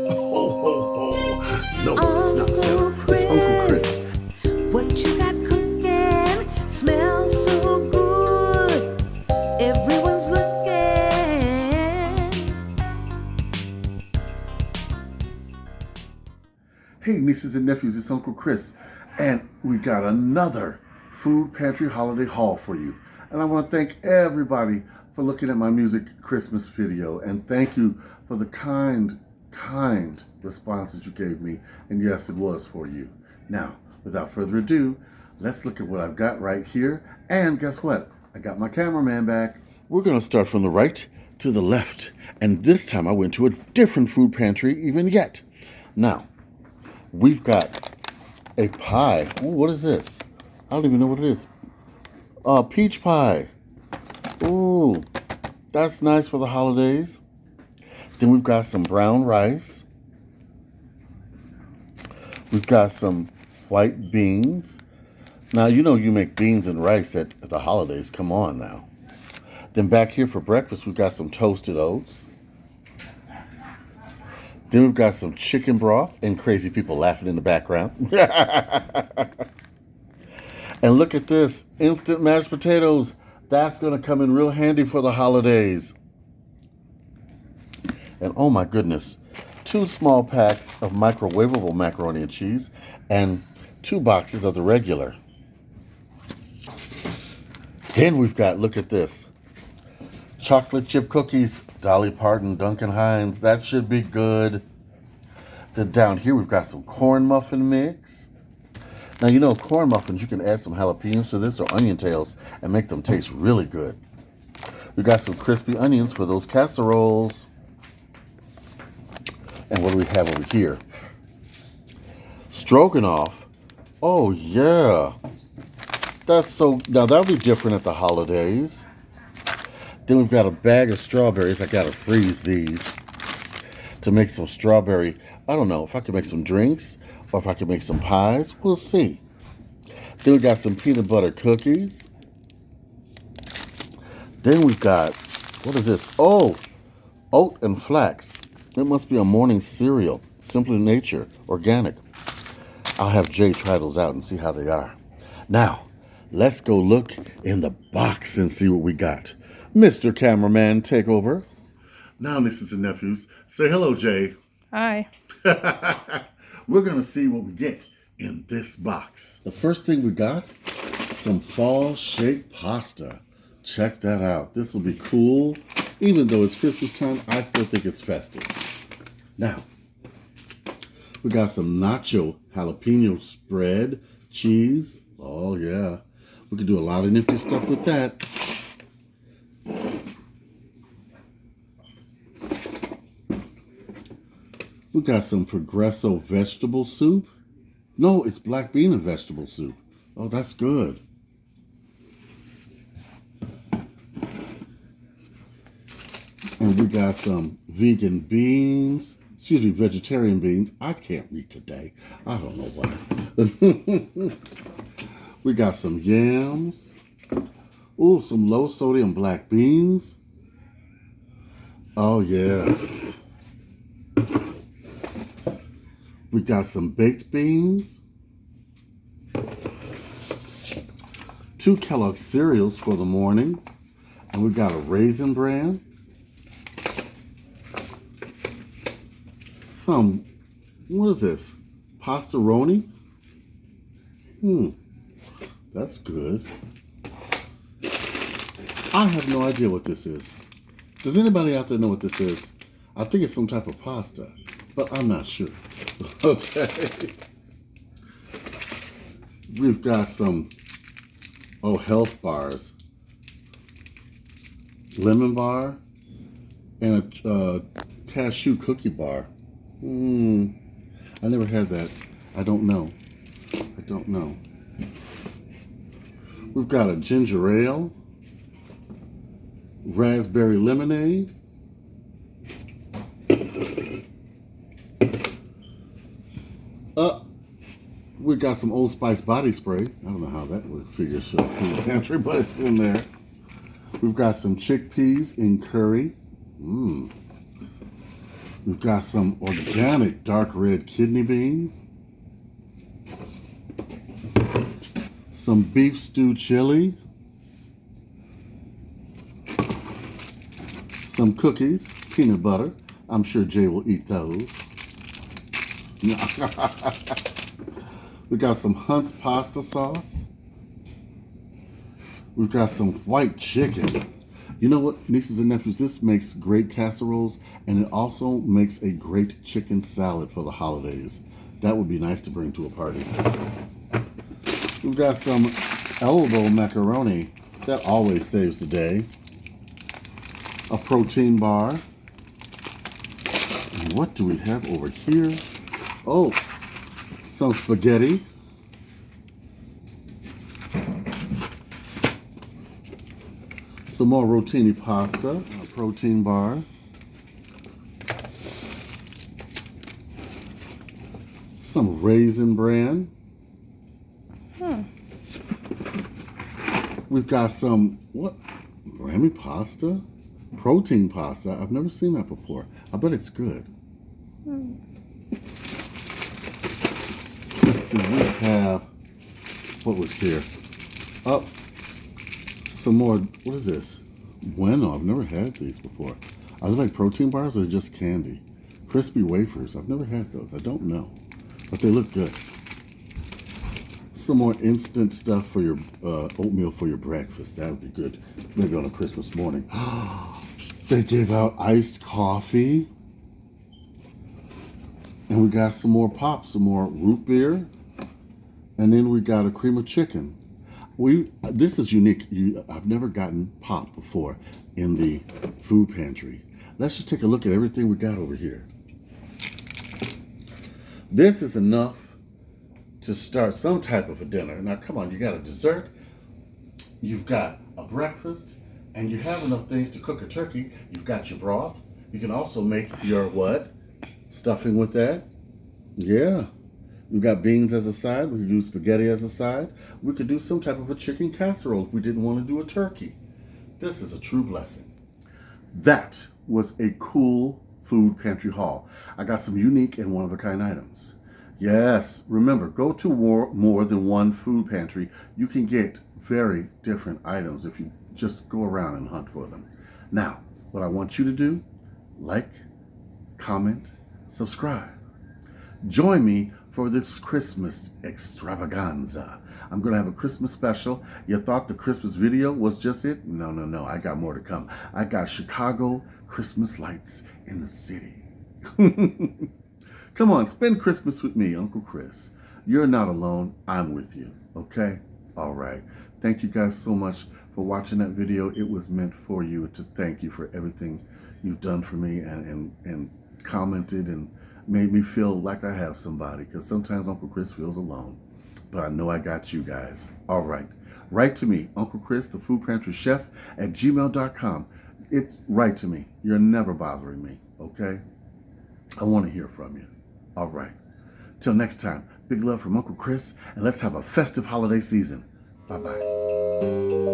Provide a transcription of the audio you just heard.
Ho, ho, ho. No, it's not Santa. It's Uncle Chris. What you got cooking smells so good. Everyone's looking. Hey, nieces and nephews, it's Uncle Chris. And we got another Food Pantry Holiday Haul for you. And I want to thank everybody for looking at my music Christmas video. And thank you for the kind responses you gave me. And yes, it was for you. Now, without further ado, let's look at what I've got right here. And guess what? I got my cameraman back. We're going to start from the right to the left. And this time I went to a different food pantry even yet. Now, we've got a pie. Ooh, what is this? I don't even know what it is. Peach pie. Ooh, that's nice for the holidays. Then we've got some brown rice. We've got some white beans. Now, you know you make beans and rice at the holidays. Come on now. Then back here for breakfast, we've got some toasted oats. Then we've got some chicken broth and crazy people laughing in the background. And look at this, instant mashed potatoes. That's going to come in real handy for the holidays. And oh my goodness, 2 small packs of microwavable macaroni and cheese and 2 boxes of the regular. Then we've got, look at this, chocolate chip cookies, Dolly Parton, Duncan Hines. That should be good. Then down here we've got some corn muffin mix. Now, you know, corn muffins, you can add some jalapenos to this or onion tails and make them taste really good. We got some crispy onions for those casseroles. And what do we have over here? Stroganoff. Oh, yeah. That's so, now that'll be different at the holidays. Then we've got a bag of strawberries. I gotta freeze these to make some strawberry. I don't know if I can make some drinks or if I can make some pies. We'll see. Then we got some peanut butter cookies. Then we've got, what is this? Oh, oat and flax. It must be a morning cereal. Simply Nature, organic. I'll have Jay try those out and see how they are. Now, let's go look in the box and see what we got. Mr. Cameraman, take over. Now, nieces and nephews, say hello, Jay. Hi. We're going to see what we get in this box. The first thing we got, some fall shake pasta. Check that out. This will be cool. Even though it's Christmas time, I still think it's festive. Now, we got some nacho jalapeno spread, cheese. Oh, yeah. We could do a lot of nifty stuff with that. We got some Progresso vegetable soup. No, it's black bean and vegetable soup. Oh, that's good. And we got some vegan beans. Excuse me, vegetarian beans. I can't read today. I don't know why. We got some yams. Ooh, some low sodium black beans. Oh, yeah. We got some baked beans. 2 Kellogg cereals for the morning. And we got a Raisin Bran. Some, what is this? Pastaroni? That's good. I have no idea what this is. Does anybody out there know what this is? I think it's some type of pasta, but I'm not sure. Okay. We've got some, health bars. Lemon bar and a cashew cookie bar. I never had that. I don't know. We've got a ginger ale, raspberry lemonade, We got some Old Spice body spray. I don't know how that would figure food pantry, but it's in there. We've got some chickpeas in curry. We've got some organic dark red kidney beans. Some beef stew chili. Some cookies, peanut butter. I'm sure Jay will eat those. We got some Hunt's pasta sauce. We've got some white chicken. You know what, nieces and nephews, this makes great casseroles, and it also makes a great chicken salad for the holidays. That would be nice to bring to a party. We've got some elbow macaroni. That always saves the day. A protein bar. And what do we have over here? Oh, some spaghetti. Some more rotini pasta, a protein bar. Some raisin bran. We've got some, what? Grammy pasta? Protein pasta. I've never seen that before. I bet it's good. Let's see, we have, what was here? Oh, some more, what is this? Bueno, I've never had these before. Are they like protein bars or just candy? Crispy wafers, I've never had those. I don't know, but they look good. Some more instant stuff for your oatmeal for your breakfast. That would be good. Maybe on a Christmas morning. They gave out iced coffee. And we got some more pop, some more root beer. And then we got a cream of chicken. This is unique. I've never gotten pop before in the food pantry. Let's just take a look at everything we got over here. This is enough to start some type of a dinner. Now, come on, you got a dessert, you've got a breakfast, and you have enough things to cook a turkey. You've got your broth. You can also make your what? Stuffing with that. Yeah. We've got beans as a side. We could do spaghetti as a side. We could do some type of a chicken casserole if we didn't want to do a turkey. This is a true blessing. That was a cool food pantry haul. I got some unique and one-of-a-kind items. Yes, remember, go to more than one food pantry. You can get very different items if you just go around and hunt for them. Now, what I want you to do, like, comment, subscribe. Join me for this Christmas extravaganza. I'm going to have a Christmas special. You thought the Christmas video was just it? No. I got more to come. I got Chicago Christmas lights in the city. Come on, spend Christmas with me, Uncle Chris. You're not alone. I'm with you. Okay? All right. Thank you guys so much for watching that video. It was meant for you, to thank you for everything you've done for me and commented and made me feel like I have somebody, because sometimes Uncle Chris feels alone. But I know I got you guys. All right. Write to me, Uncle Chris, the Food Pantry Chef, at gmail.com. It's write to me. You're never bothering me, okay? I want to hear from you. All right. Till next time, big love from Uncle Chris, and let's have a festive holiday season. Bye-bye.